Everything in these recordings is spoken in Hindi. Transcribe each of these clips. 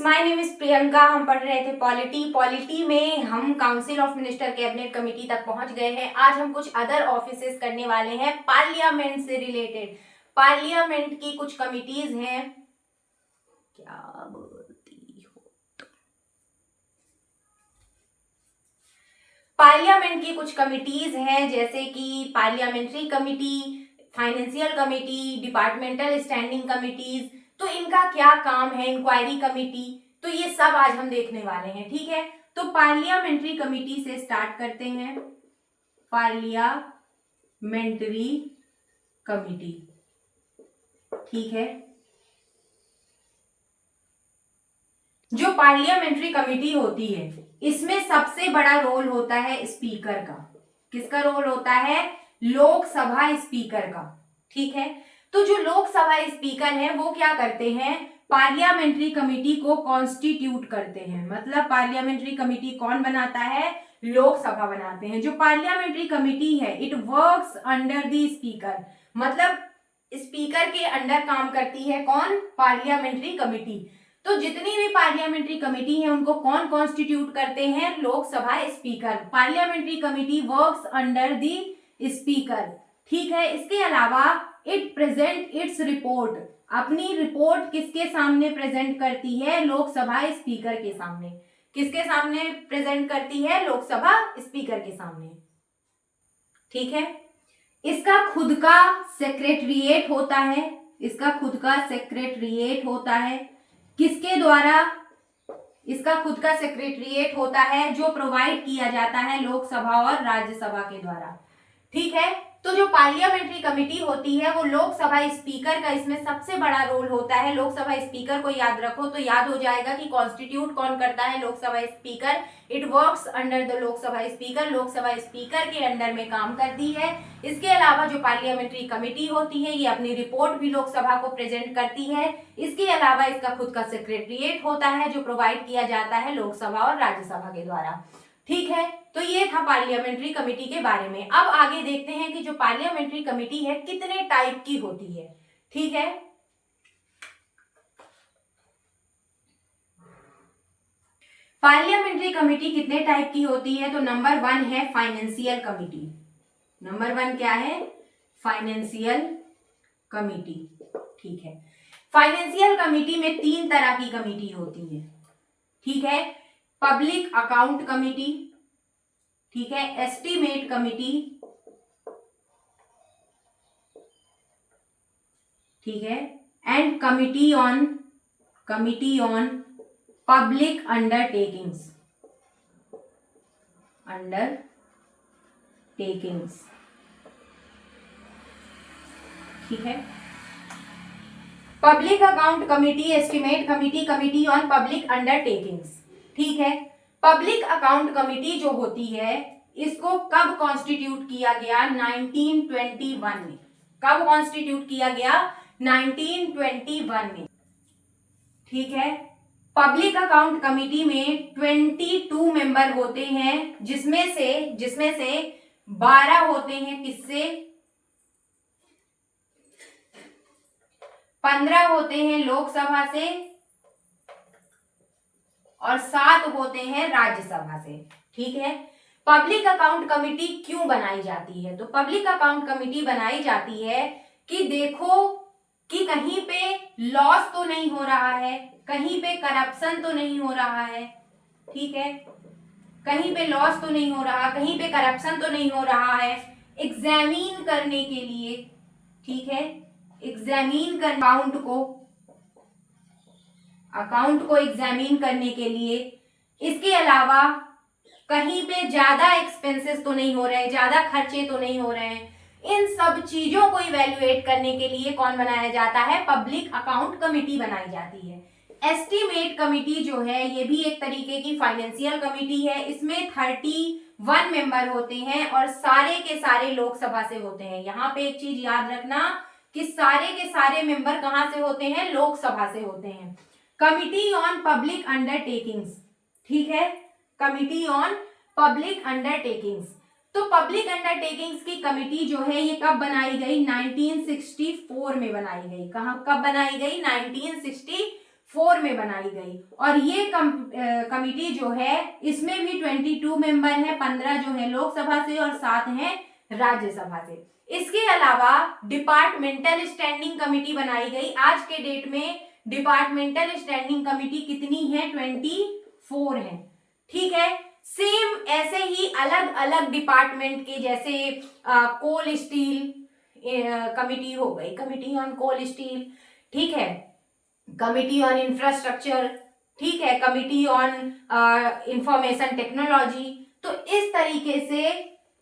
My name is Priyanka. हम पढ़ रहे थे पॉलिटी में हम council of minister cabinet committee तक पहुंच गए हैं। आज हम कुछ अदर ऑफिसेस करने वाले हैं पार्लियामेंट से रिलेटेड। पार्लियामेंट की कुछ कमिटीज हैं, क्या बोलती हो तुम? पार्लियामेंट की कुछ कमिटीज हैं जैसे कि parliamentary committee, financial committee, departmental standing committees. तो इनका क्या काम है, इंक्वायरी कमेटी, तो ये सब आज हम देखने वाले हैं। ठीक है, तो पार्लियामेंट्री कमेटी से स्टार्ट करते हैं। पार्लियामेंट्री कमेटी, ठीक है। जो पार्लियामेंट्री कमेटी होती है इसमें सबसे बड़ा रोल होता है स्पीकर का। किसका रोल होता है? लोकसभा स्पीकर का। ठीक है, तो जो लोकसभा स्पीकर हैं वो क्या करते हैं? पार्लियामेंट्री कमेटी को कॉन्स्टिट्यूट करते हैं। मतलब पार्लियामेंट्री कमेटी कौन बनाता है? लोकसभा बनाते हैं। जो पार्लियामेंट्री कमेटी है it works under the speaker, मतलब स्पीकर के अंडर काम करती है। कौन? Parliamentary committee. तो जितनी भी पार्लियामेंट्री कमेटी है उनको कौन कॉन्स्टिट्यूट करते हैं? Lok Sabha speaker. Parliamentary committee works under the speaker. ठीक है, इसके अलावा इट प्रेजेंट इट्स रिपोर्ट, अपनी रिपोर्ट किसके सामने प्रेजेंट करती है? लोकसभा स्पीकर के सामने। किसके सामने प्रेजेंट करती है? लोकसभा स्पीकर के सामने। ठीक है, इसका खुद का सेक्रेटरिएट होता है। इसका खुद का सेक्रेटरिएट होता है। किसके द्वारा? इसका खुद का सेक्रेटरिएट होता है जो प्रोवाइड किया जाता है लोकसभा और राज्यसभा के द्वारा। ठीक है, तो जो पार्लियामेंट्री कमेटी होती है वो लोकसभा स्पीकर का इसमें सबसे बड़ा रोल होता है। लोकसभा स्पीकर को याद रखो तो याद हो जाएगा कि कॉन्स्टिट्यूट कौन करता है? Lok Sabha speaker. It works under the Lok Sabha speaker. Lok Sabha speaker के अंडर में काम करती है। इसके अलावा जो पार्लियामेंट्री कमेटी होती है ये अपनी रिपोर्ट भी लोकसभा को प्रेजेंट करती है। इसके अलावा इसका खुद का सेक्रेटरिएट होता है जो प्रोवाइड किया जाता है लोकसभा और राज्यसभा के द्वारा। ठीक है, तो ये था पार्लियामेंट्री कमेटी के बारे में। अब आगे देखते हैं कि जो पार्लियामेंट्री कमेटी है कितने टाइप की होती है। ठीक है, पार्लियामेंट्री कमेटी कितने टाइप की होती है? तो नंबर 1 है फाइनेंशियल कमेटी। नंबर 1 क्या है? Financial committee. ठीक है, फाइनेंशियल कमेटी में 3 तरह की कमेटी होती है। ठीक है, पब्लिक अकाउंट कमेटी, ठीक है, एस्टीमेट कमेटी, ठीक है, and committee on public undertakings. ठीक है, public account committee, estimate committee, committee on public undertakings. ठीक है, पब्लिक अकाउंट कमेटी जो होती है इसको कब कॉन्स्टिट्यूट किया गया? 1921 में। कब कॉन्स्टिट्यूट किया गया? 1921 में। ठीक है, पब्लिक अकाउंट कमेटी में 22 मेंबर होते हैं जिसमें से 12 होते हैं किससे? 15 होते हैं लोकसभा से और 7 होते हैं राज्यसभा से। ठीक है, पब्लिक अकाउंट कमेटी क्यों बनाई जाती है? तो पब्लिक अकाउंट कमेटी बनाई जाती है कि देखो कि कहीं पे लॉस तो नहीं हो रहा है, कहीं पे करप्शन तो नहीं हो रहा है। ठीक है, कहीं पे लॉस तो नहीं हो रहा, कहीं पे करप्शन तो नहीं हो रहा है। एग्जामिन करने के लिए, ठीक है, एग्जामिन कर अकाउंट को एग्जामिन करने के लिए। इसके अलावा कहीं पे ज्यादा एक्सपेंसेस तो नहीं हो रहे, ज्यादा खर्चे तो नहीं हो रहे हैं। इन सब चीजों को इवेल्युएट करने के लिए कौन बनाया जाता है? पब्लिक अकाउंट कमेटी बनाई जाती है। एस्टीमेट कमेटी जो है ये भी एक तरीके की फाइनेंशियल कमेटी है। इसमें 31 मेंबर होते हैं और सारे के सारे लोकसभा से होते हैं। यहाँ पे एक चीज याद रखना कि सारे के सारे मेंबर कहाँ से होते हैं? लोकसभा से होते हैं। कमिटी ऑन पब्लिक अंडरटेकिंग्स, ठीक है, कमिटी ऑन पब्लिक अंडरटेकिंग्स। तो पब्लिक अंडरटेकिंग्स की कमेटी जो है ये कब बनाई गई? 1964 में बनाई गई। कब बनाई गई? 1964 2004 में बनाई गई। और ये कमिटी जो है इसमें भी 22 मेंबर हैं, 15 जो है लोकसभा से और 7 हैं राज्यसभा से। इसके अलावा डिपार्टमेंटल स्टैंडिंग कमेटी बनाई गई। आज के डेट में डिपार्टमेंटल स्टैंडिंग कमेटी कितनी है? 24 है। ठीक है। सेम ऐसे ही अलग अलग डिपार्टमेंट के, जैसे कोल स्टील कमिटी हो गई, कमिटी ऑन कोल स्टील, ठीक है, कमिटी ऑन इंफ्रास्ट्रक्चर, ठीक है, कमिटी ऑन इंफॉर्मेशन टेक्नोलॉजी। तो इस तरीके से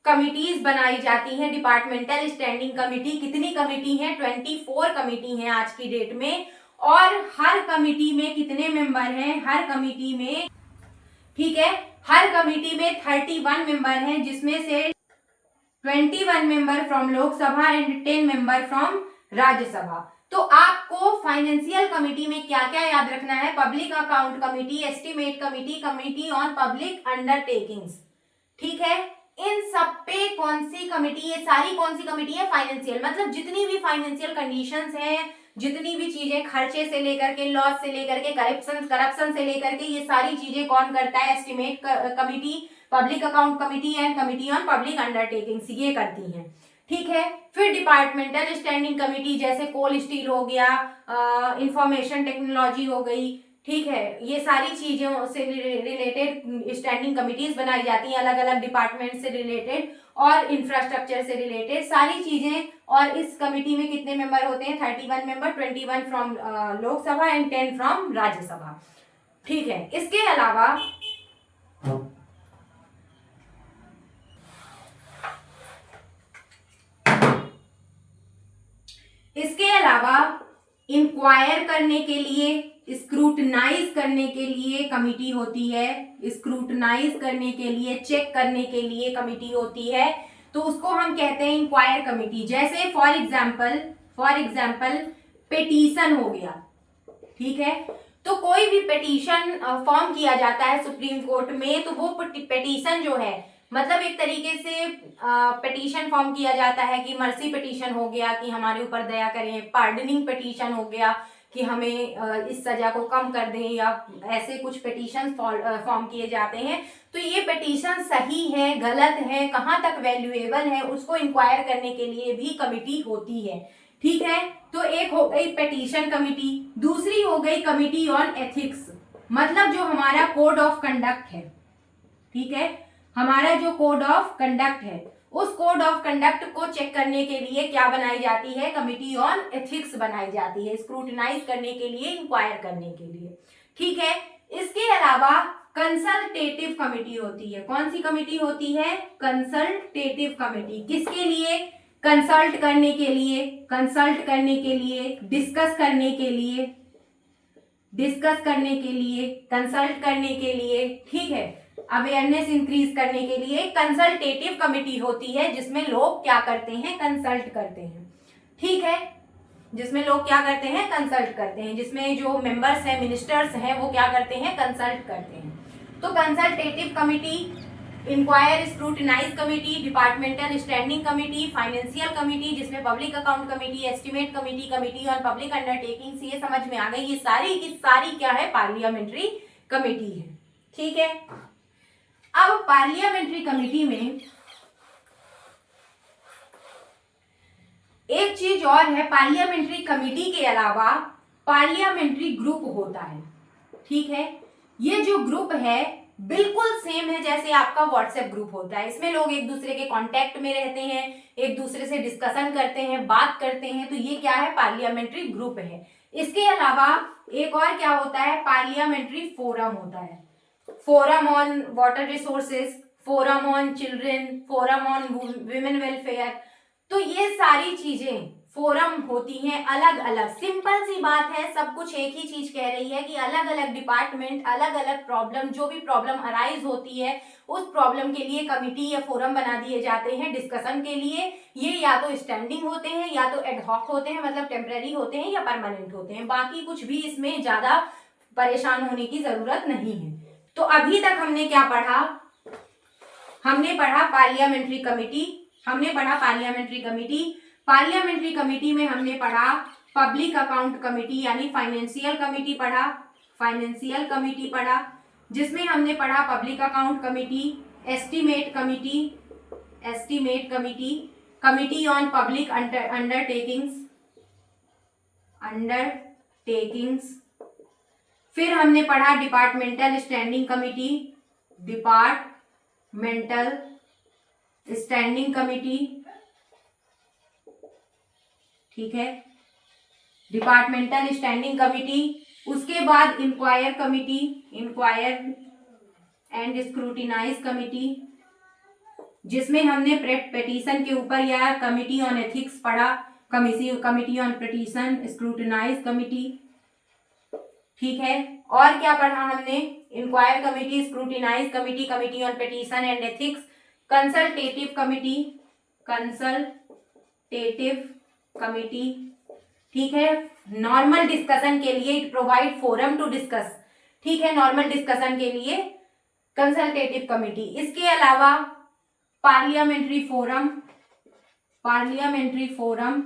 कमिटीज बनाई जाती हैं। डिपार्टमेंटल स्टैंडिंग कमिटी कितनी कमिटी है? 24 कमिटी है आज की डेट में। और हर कमिटी में कितने मेंबर हैं? हर कमिटी में, ठीक है, हर कमिटी में 31 मेंबर हैं, जिसमें से 21 member from Lok Sabha and 10 member from Rajya Sabha. तो आपको फाइनेंशियल कमिटी में क्या क्या याद रखना है? Public account committee, estimate committee, committee on public undertakings, ठीक है। इन सब पे कौन सी कमिटी? ये सारी कौन सी कमिटी है? फाइनेंशियल, मतलब जितनी भी फाइनेंशियल कंडीशंस हैं, जितनी भी चीजें खर्चे से लेकर के, लॉस से लेकर के, करप्शन से लेकर के, ये सारी चीजें कौन करता है? Estimate committee, public account committee and committee on public undertakings, ये करती हैं, ठीक है। फिर डिपार्टमेंटल स्टैंडिंग कमिटी, जैसे कोल स्टील हो गया, इंफॉर्मेशन टेक्नोलॉजी हो गई, ठीक है, ये सारी चीजों से रिलेटेड स्टैंडिंग कमिटीज बनाई जाती हैं, अलग अलग डिपार्टमेंट से रिलेटेड और इंफ्रास्ट्रक्चर से रिलेटेड सारी चीजें। और इस कमिटी में कितने मेंबर होते हैं? 31 member, 21 from Lok Sabha and 10 from Rajya Sabha, ठीक है। इसके अलावा इंक्वायर करने के लिए, स्क्रूटनाइज करने के लिए कमिटी होती है, स्क्रूटनाइज करने के लिए, चेक करने के लिए कमिटी होती है, तो उसको हम कहते हैं इंक्वायर कमिटी। जैसे फॉर एग्जाम्पल पिटीशन हो गया, ठीक है, तो कोई भी पिटीशन फॉर्म किया जाता है सुप्रीम कोर्ट में, तो वो पिटीशन जो है, मतलब एक तरीके से पिटीशन फॉर्म किया जाता है कि मर्सी पिटीशन हो गया कि हमारे ऊपर दया करें, पार्डनिंग पिटीशन हो गया कि हमें इस सजा को कम कर दें, या ऐसे कुछ पिटीशन फॉर्म किए जाते हैं। तो ये पिटीशन सही है, गलत है, कहाँ तक वैल्यूएबल है, उसको इंक्वायर करने के लिए भी कमिटी होती है, ठीक है। तो एक हो गई पिटीशन कमिटी, दूसरी हो गई कमिटी ऑन एथिक्स, मतलब जो हमारा कोड ऑफ कंडक्ट है, ठीक है, हमारा जो कोड ऑफ कंडक्ट है, उस कोड ऑफ कंडक्ट को चेक करने के लिए क्या बनाई जाती है? कमिटी ऑन एथिक्स बनाई जाती है, स्क्रूटिनाइज करने के लिए, इंक्वायर करने के लिए, ठीक है। इसके अलावा कंसल्टेटिव कमिटी होती है। कौन सी कमिटी होती है? Consultative committee. किसके लिए? कंसल्ट करने के लिए, कंसल्ट करने के लिए, डिस्कस करने के लिए, डिस्कस करने के लिए, कंसल्ट करने के लिए, ठीक है, अवेयरनेस इंक्रीज करने के लिए कंसल्टेटिव कमिटी होती है, जिसमें लोग क्या करते हैं? कंसल्ट करते हैं, ठीक है, जिसमें लोग क्या करते हैं? कंसल्ट करते हैं, जिसमें जो मेंबर्स हैं, मिनिस्टर्स हैं, वो क्या करते हैं? कंसल्ट करते हैं। तो consultative committee, inquire scrutinise committee, departmental standing committee, financial committee जिसमें public account committee, estimate committee, committee on public undertakings, ये समझ में आ गई। ये सारी की सारी क्या है? पार्लियामेंट्री कमिटी है, ठीक है। अब पार्लियामेंट्री कमिटी में एक चीज और है, पार्लियामेंट्री कमिटी के अलावा पार्लियामेंट्री ग्रुप होता है, ठीक है। ये जो ग्रुप है बिल्कुल सेम है जैसे आपका व्हाट्सएप ग्रुप होता है, इसमें लोग एक दूसरे के कांटेक्ट में रहते हैं, एक दूसरे से डिस्कशन करते हैं, बात करते हैं, तो ये क्या है? पार्लियामेंट्री ग्रुप है। इसके अलावा एक और क्या होता है? पार्लियामेंट्री फोरम होता है, forum on water resources, forum on children, forum on women welfare. तो ये सारी चीजें फोरम होती हैं अलग अलग। सिंपल सी बात है, सब कुछ एक ही चीज कह रही है कि अलग अलग डिपार्टमेंट, अलग अलग प्रॉब्लम, जो भी प्रॉब्लम अराइज होती है उस प्रॉब्लम के लिए कमिटी या फोरम बना दिए जाते हैं डिस्कशन के लिए। ये या तो स्टैंडिंग होते हैं या तो एडहॉक होते हैं, मतलब टेम्परेरी होते हैं या परमानेंट होते हैं। बाकी कुछ भी इसमें ज्यादा परेशान होने की जरूरत नहीं है। तो अभी तक हमने क्या पढ़ा? हमने पढ़ा पार्लियामेंट्री कमिटी, हमने पढ़ा पार्लियामेंट्री कमिटी। पार्लियामेंट्री कमिटी में हमने पढ़ा पब्लिक अकाउंट कमेटी यानी फाइनेंशियल कमेटी पढ़ा, फाइनेंशियल कमेटी पढ़ा, जिसमें हमने पढ़ा public account committee, estimate committee, estimate committee, committee on public undertakings, undertakings. फिर हमने पढ़ा departmental standing committee, departmental standing committee, ठीक है, डिपार्टमेंटल स्टैंडिंग कमेटी। उसके बाद inquire committee, inquire and scrutinise committee, जिसमें हमने पेटिशन के ऊपर या कमेटी ऑन एथिक्स पढ़ा, committee on petition, scrutinise committee, ठीक है। और क्या पढ़ा हमने, inquire committee, scrutinise committee, committee on petition and ethics, consultative committee, consultative committee, ठीक है। नॉर्मल डिस्कशन के लिए it provide forum to discuss, ठीक है, नॉर्मल डिस्कशन के लिए कंसल्टेटिव कमेटी। इसके अलावा पार्लियामेंट्री फोरम, पार्लियामेंट्री फोरम,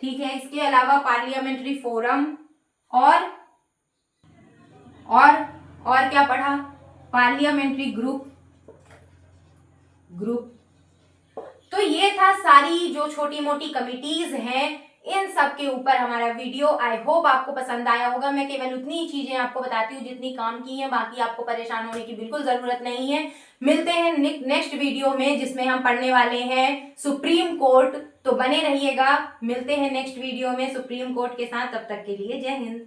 ठीक है, इसके अलावा पार्लियामेंट्री फोरम और क्या पढ़ा, पार्लियामेंट्री ग्रुप, तो ये था सारी जो छोटी मोटी कमिटीज हैं, इन सब के ऊपर हमारा वीडियो। आई होप आपको पसंद आया होगा। मैं केवल उतनी ही चीजें आपको बताती हूँ जितनी काम की हैं, बाकी आपको परेशान होने की बिल्कुल जरूरत नहीं है। मिलते हैं नेक्स्ट वीडियो में, जिसमें हम पढ़ने वाले हैं सुप्रीम कोर्ट, तो बने रहिएगा। मिलते हैं नेक्स्ट वीडियो में सुप्रीम कोर्ट के साथ, तब तक के लिए जय हिंद।